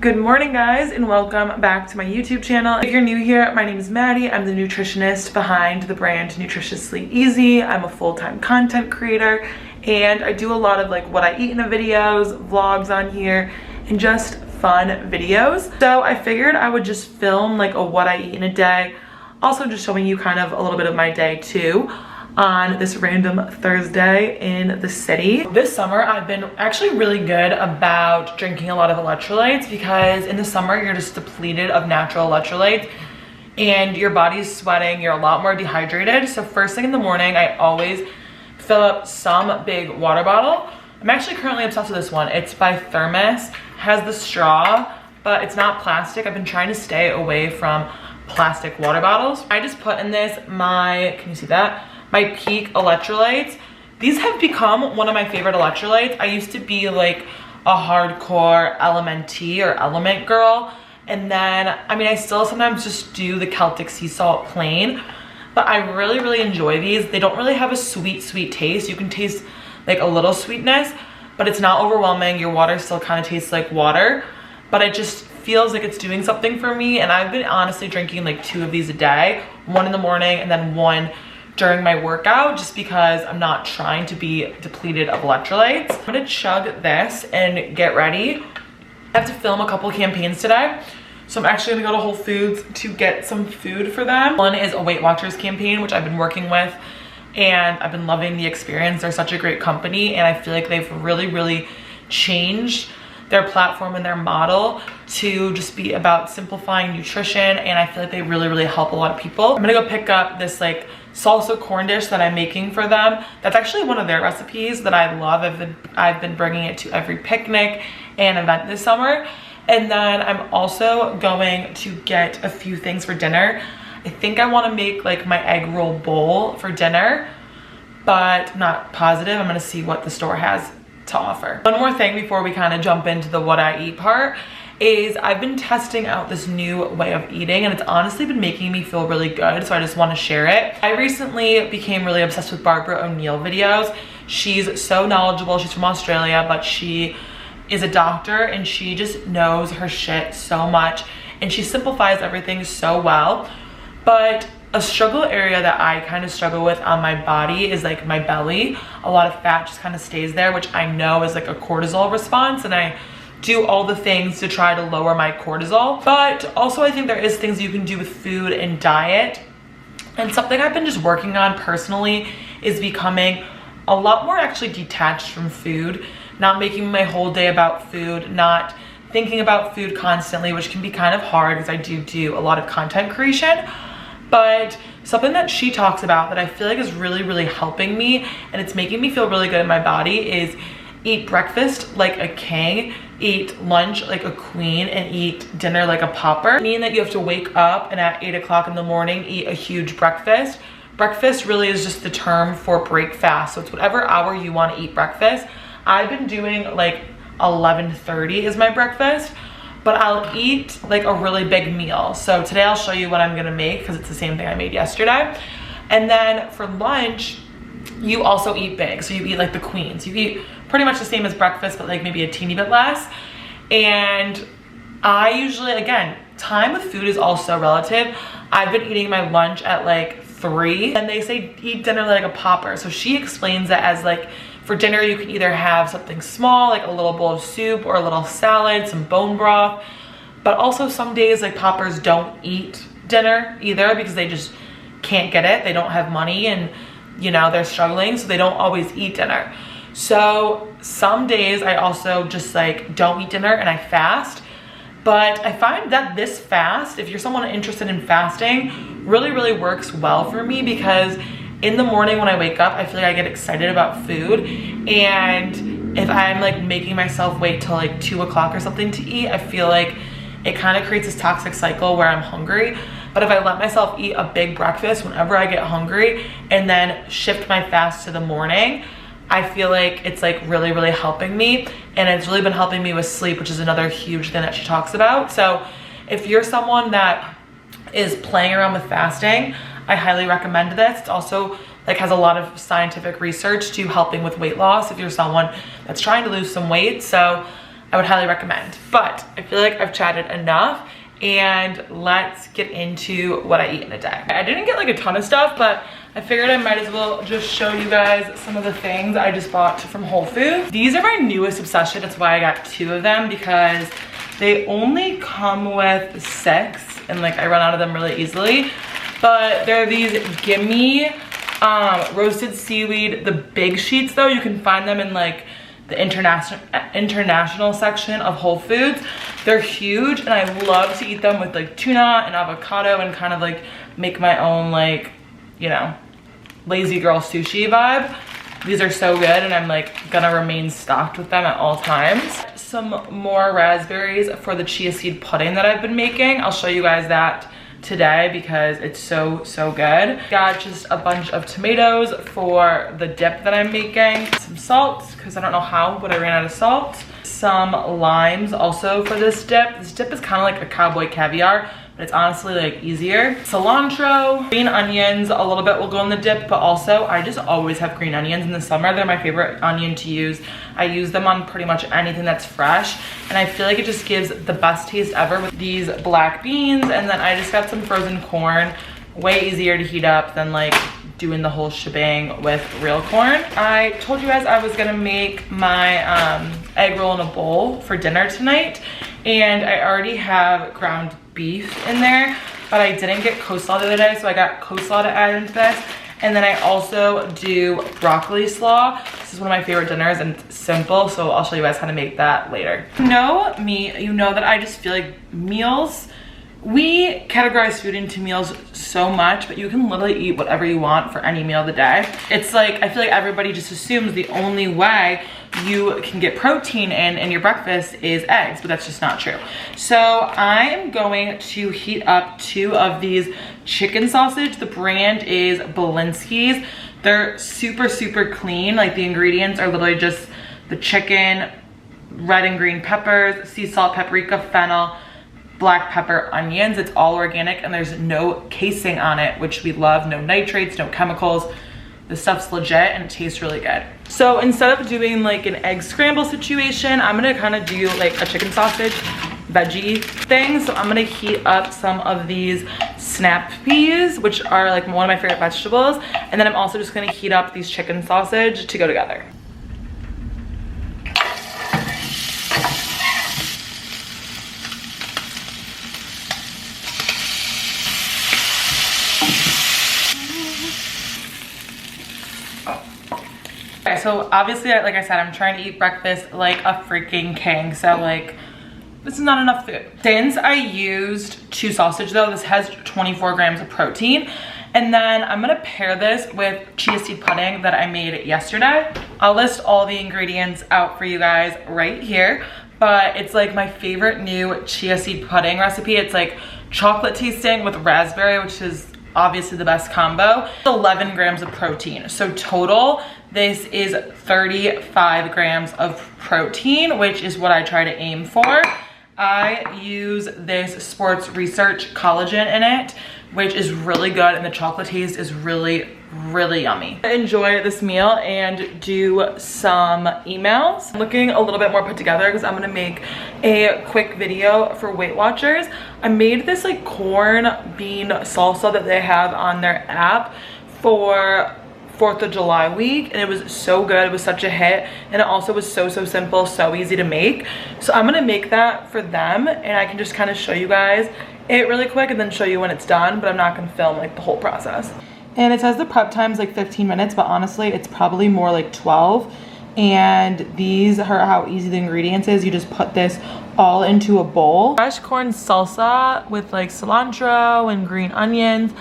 Good morning guys and welcome back to my YouTube channel. If you're new here, my name is Maddie. I'm the nutritionist behind the brand Nutritiously Easy. I'm a full-time content creator and I do a lot of like what I eat in the videos, vlogs on here, and just fun videos. So I figured I would just film like a what I eat in a day. Also just showing you kind of a little bit of my day too on this random Thursday in the city. This summer I've been actually really good about drinking a lot of electrolytes because in the summer you're just depleted of natural electrolytes and your body's sweating, you're a lot more dehydrated. So first thing in the morning I always fill up some big water bottle. I'm actually currently obsessed with this one. It's by Thermos, has the straw, but it's not plastic. I've been trying to stay away from plastic water bottles. I just put in this can you see that? My Peak electrolytes. These have become one of my favorite electrolytes. I used to be like a hardcore LMNT or Element girl. And then, I still sometimes just do the Celtic sea salt plain, but I really enjoy these. They don't really have a sweet taste. You can taste like a little sweetness, but it's not overwhelming. Your water still kind of tastes like water, but it just feels like it's doing something for me. And I've been honestly drinking like 2 of these a day, one in the morning and then one during my workout, just because I'm not trying to be depleted of electrolytes. I'm gonna chug this and get ready. I have to film a couple campaigns today, so I'm actually gonna go to Whole Foods to get some food for them. One is a Weight Watchers campaign, which I've been working with, and I've been loving the experience. They're such a great company, and I feel like they've really changed their platform and their model to just be about simplifying nutrition, and I feel like they really help a lot of people. I'm gonna go pick up this like salsa corn dish that I'm making for them. That's actually one of their recipes that I love. I've been bringing it to every picnic and event this summer. And then I'm also going to get a few things for dinner. I think I want to make like my egg roll bowl for dinner, but I'm not positive. I'm gonna see what the store has to offer. One more thing before we kind of jump into the what I eat part is I've been testing out this new way of eating and it's honestly been making me feel really good, so I just want to share it. I recently became really obsessed with Barbara O'Neill videos. She's so knowledgeable. She's from Australia, but she is a doctor and she just knows her shit so much and she simplifies everything so well. But a struggle area that I kind of struggle with on my body is like my belly. A lot of fat just kind of stays there, which I know is like a cortisol response, and I do all the things to try to lower my cortisol. But also I think there is things you can do with food and diet. And something I've been just working on personally is becoming a lot more actually detached from food, not making my whole day about food, not thinking about food constantly, which can be kind of hard because I do a lot of content creation. But something that she talks about that I feel like is really helping me and it's making me feel really good in my body is eat breakfast like a king, eat lunch like a queen, and eat dinner like a pauper. Meaning that you have to wake up and at 8 o'clock in the morning eat a huge breakfast. Breakfast really is just the term for break fast. So it's whatever hour you want to eat breakfast. I've been doing like 11:30 is my breakfast, but I'll eat like a really big meal. So today I'll show you what I'm gonna make because it's the same thing I made yesterday. And then for lunch, you also eat big. So you eat like the queens. You eat pretty much the same as breakfast, but like maybe a teeny bit less. And I usually, again, time with food is also relative. I've been eating my lunch at like 3 and they say eat dinner like a pauper. So she explains that as like, for dinner, you can either have something small, like a little bowl of soup or a little salad, some bone broth. But also some days, like paupers don't eat dinner either because they just can't get it. They don't have money and, you know, they're struggling, so they don't always eat dinner. So some days I also just like don't eat dinner and I fast. But I find that this fast, if you're someone interested in fasting, really works well for me because in the morning when I wake up, I feel like I get excited about food. And if I'm like making myself wait till like 2 o'clock or something to eat, I feel like it kind of creates this toxic cycle where I'm hungry. But if I let myself eat a big breakfast whenever I get hungry and then shift my fast to the morning, I feel like it's like really helping me. And it's really been helping me with sleep, which is another huge thing that she talks about. So if you're someone that is playing around with fasting, I highly recommend this. It's also like has a lot of scientific research to helping with weight loss if you're someone that's trying to lose some weight. So I would highly recommend. But I feel like I've chatted enough, and let's get into what I eat in a day. I didn't get like a ton of stuff, but I figured I might as well just show you guys some of the things I just bought from Whole Foods. These are my newest obsession. That's why I got 2 of them, because they only come with 6, and like I run out of them really easily. But they're these Gimme roasted seaweed, the big sheets though. You can find them in like the international section of Whole Foods. They're huge, and I love to eat them with like tuna and avocado and kind of like make my own, like, you know, lazy girl sushi vibe. These are so good, and I'm like gonna remain stocked with them at all times. Some more raspberries for the chia seed pudding that I've been making. I'll show you guys that today because it's so good. Got just a bunch of tomatoes for the dip that I'm making. Some salt, because I don't know how, but I ran out of salt. Some limes also for this dip. This dip is kind of like a cowboy caviar, but it's honestly like easier. Cilantro, green onions, a little bit will go in the dip, but also I just always have green onions in the summer. They're my favorite onion to use. I use them on pretty much anything that's fresh, and I feel like it just gives the best taste ever with these black beans. And then I just got some frozen corn, way easier to heat up than like doing the whole shebang with real corn. I told you guys I was gonna make my egg roll in a bowl for dinner tonight, and I already have ground beef in there, but I didn't get coleslaw the other day, so I got coleslaw to add into this. And then I also do broccoli slaw. This is one of my favorite dinners, and it's simple, so I'll show you guys how to make that later. You know me, you know that I just feel like meals, we categorize food into meals so much, but you can literally eat whatever you want for any meal of the day. It's like, I feel like everybody just assumes the only way you can get protein in your breakfast is eggs, but that's just not true. So I am going to heat up 2 of these chicken sausage. The brand is Belinsky's. They're super clean. Like the ingredients are literally just the chicken, red and green peppers, sea salt, paprika, fennel, black pepper, onions. It's all organic, and there's no casing on it, which we love. No nitrates, no chemicals. The stuff's legit, and it tastes really good. So instead of doing like an egg scramble situation, I'm gonna kind of do like a chicken sausage veggie thing. So I'm gonna heat up some of these snap peas, which are like one of my favorite vegetables. And then I'm also just gonna heat up these chicken sausage to go together. Okay, so obviously, like I said, I'm trying to eat breakfast like a freaking king. So like, this is not enough food. Since I used 2 sausage though, this has 24 grams of protein. And then I'm gonna pair this with chia seed pudding that I made yesterday. I'll list all the ingredients out for you guys right here, but it's like my favorite new chia seed pudding recipe. It's like chocolate tasting with raspberry, which is obviously the best combo. 11 grams of protein. So total, this is 35 grams of protein, which is what I try to aim for. I use this Sports Research collagen in it, which is really good, and the chocolate taste is really yummy. Enjoy this meal and do some emails. I'm looking a little bit more put together because I'm gonna make a quick video for Weight Watchers. I made this like corn bean salsa that they have on their app for 4th of July week, and it was so good. It was such a hit, and it also was so simple, so easy to make. So I'm gonna make that for them, and I can just kind of show you guys it really quick and then show you when it's done, but I'm not gonna film like the whole process. And it says the prep time's like 15 minutes, but honestly it's probably more like 12. And these are how easy the ingredients is. You just put this all into a bowl. Fresh corn salsa with like cilantro and green onions.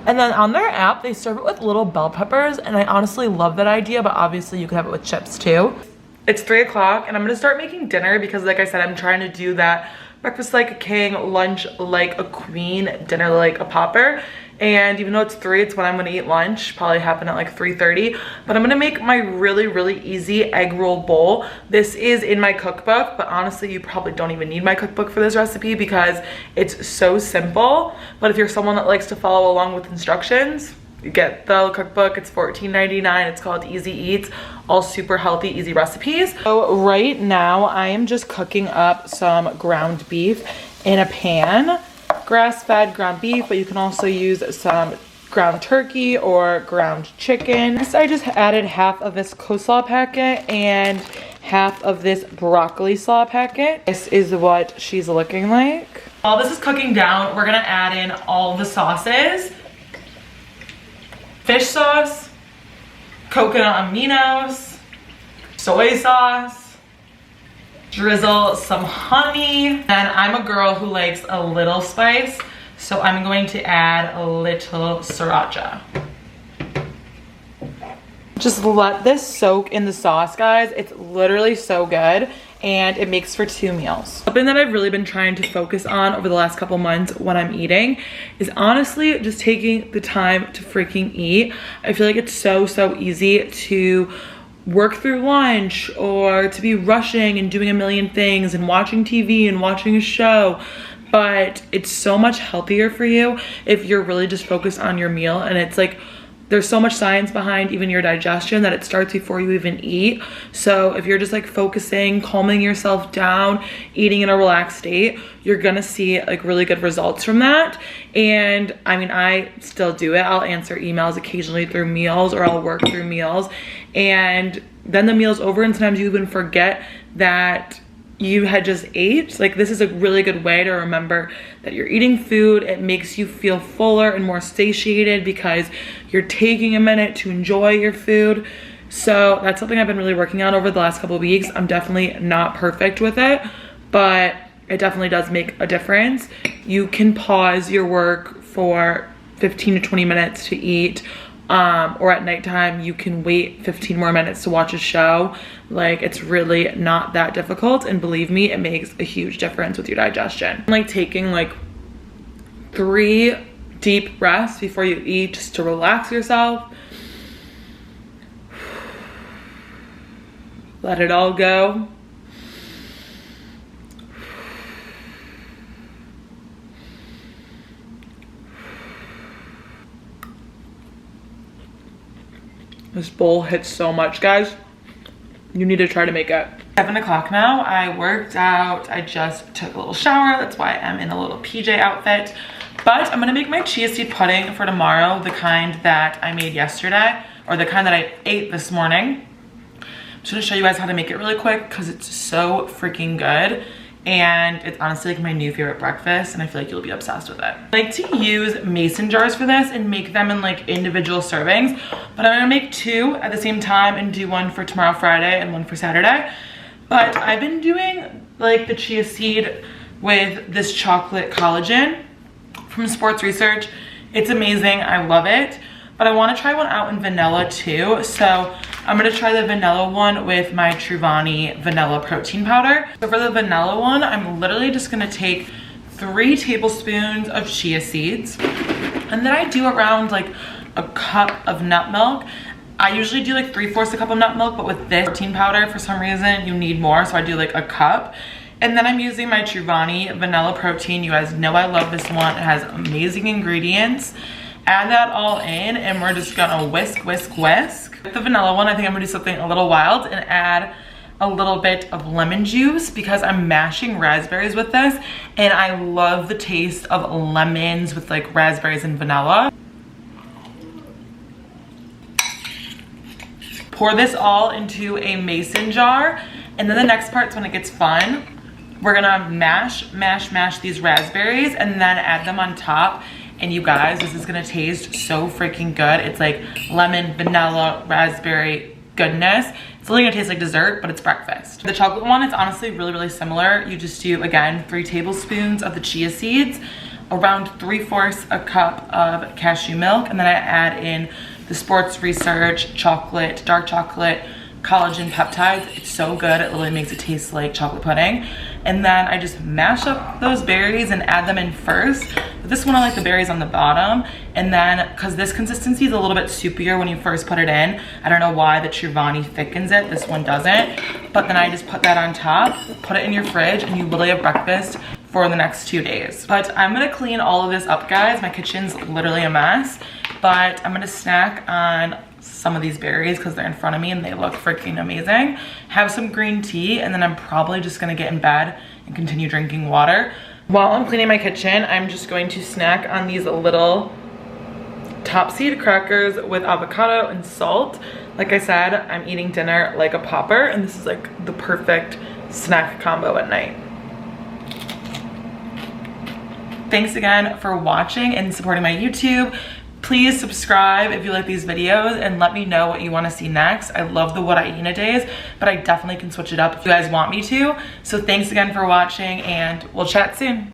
And then on their app, they serve it with little bell peppers, and I honestly love that idea, but obviously you could have it with chips too. It's 3 o'clock, and I'm gonna start making dinner because like I said, I'm trying to do that breakfast like a king, lunch like a queen, dinner like a pauper. And even though it's 3, it's when I'm gonna eat lunch, probably happen at like 3:30. But I'm gonna make my really easy egg roll bowl. This is in my cookbook, but honestly, you probably don't even need my cookbook for this recipe because it's so simple. But if you're someone that likes to follow along with instructions, get the cookbook. It's $14.99. It's called Easy Eats. All super healthy, easy recipes. So right now I am just cooking up some ground beef in a pan. Grass-fed ground beef, but you can also use some ground turkey or ground chicken. Next, I just added half of this coleslaw packet and half of this broccoli slaw packet. This is what she's looking like. While this is cooking down, we're gonna add in all the sauces. Fish sauce, coconut aminos, soy sauce, drizzle some honey. And I'm a girl who likes a little spice, so I'm going to add a little sriracha. Just let this soak in the sauce, guys. It's literally so good, and it makes for 2 meals. Something that I've really been trying to focus on over the last couple months when I'm eating is honestly just taking the time to freaking eat. I feel like it's so easy to work through lunch or to be rushing and doing a million things and watching TV and watching a show. But it's so much healthier for you if you're really just focused on your meal. And it's like, there's so much science behind even your digestion that it starts before you even eat. So if you're just like focusing, calming yourself down, eating in a relaxed state, you're gonna see like really good results from that. And I mean, I still do it. I'll answer emails occasionally through meals, or I'll work through meals. And then the meal's over and sometimes you even forget that you had just ate. Like, this is a really good way to remember that you're eating food. It makes you feel fuller and more satiated because you're taking a minute to enjoy your food. So that's something I've been really working on over the last couple of weeks. I'm definitely not perfect with it, but it definitely does make a difference. You can pause your work for 15 to 20 minutes to eat, or at nighttime you can wait 15 more minutes to watch a show. Like, it's really not that difficult, and believe me, it makes a huge difference with your digestion. Like taking like 3 deep breaths before you eat just to relax yourself. Let it all go. This bowl hits so much, guys. You need to try to make it. 7 o'clock now. I worked out. I just took a little shower. That's why I'm in a little PJ outfit. But I'm gonna make my chia seed pudding for tomorrow, the kind that I made yesterday, or the kind that I ate this morning. I'm just gonna show you guys how to make it really quick because it's so freaking good. And it's honestly like my new favorite breakfast, and I feel like you'll be obsessed with it. I like to use mason jars for this and make them in like individual servings, but I'm gonna make 2 at the same time and do one for tomorrow, Friday, and one for Saturday. But I've been doing like the chia seed with this chocolate collagen from Sports Research. It's amazing, I love it. But I wanna try one out in vanilla too. So I'm gonna try the vanilla one with my Truvani vanilla protein powder. So for the vanilla one, I'm literally just gonna take 3 tablespoons of chia seeds. And then I do around like a cup of nut milk. I usually do like 3/4 a cup of nut milk, but with this protein powder, for some reason, you need more. So I do like a cup. And then I'm using my Truvani vanilla protein. You guys know I love this one. It has amazing ingredients. Add that all in, and we're just gonna whisk, whisk, whisk. With the vanilla one, I think I'm gonna do something a little wild and add a little bit of lemon juice because I'm mashing raspberries with this, and I love the taste of lemons with like raspberries and vanilla. Pour this all into a mason jar, and then the next part's when it gets fun. We're gonna mash these raspberries and then add them on top. And you guys, this is gonna taste so freaking good. It's like lemon, vanilla, raspberry goodness. It's only gonna taste like dessert, but it's breakfast. The chocolate one is honestly really similar. You just do, again, 3 tablespoons of the chia seeds, around 3/4 a cup of cashew milk, and then I add in the Sports Research chocolate, dark chocolate, collagen peptides. It's so good, it literally makes it taste like chocolate pudding. And then I just mash up those berries and add them in first. But this one I like the berries on the bottom. And then, cause this consistency is a little bit soupier when you first put it in. I don't know why the Truvani thickens it, this one doesn't. But then I just put that on top, put it in your fridge, and you literally have breakfast for the next 2 days. But I'm gonna clean all of this up, guys. My kitchen's literally a mess. but I'm gonna snack on some of these berries because they're in front of me and they look freaking amazing. Have some green tea, and then I'm probably just gonna get in bed and continue drinking water. While I'm cleaning my kitchen, I'm just going to snack on these little top seed crackers with avocado and salt. Like I said, I'm eating dinner like a pauper, and this is like the perfect snack combo at night. Thanks again for watching and supporting my YouTube. Please subscribe if you like these videos and let me know what you want to see next. I love the what I eat in a days, but I definitely can switch it up if you guys want me to. So thanks again for watching, and we'll chat soon.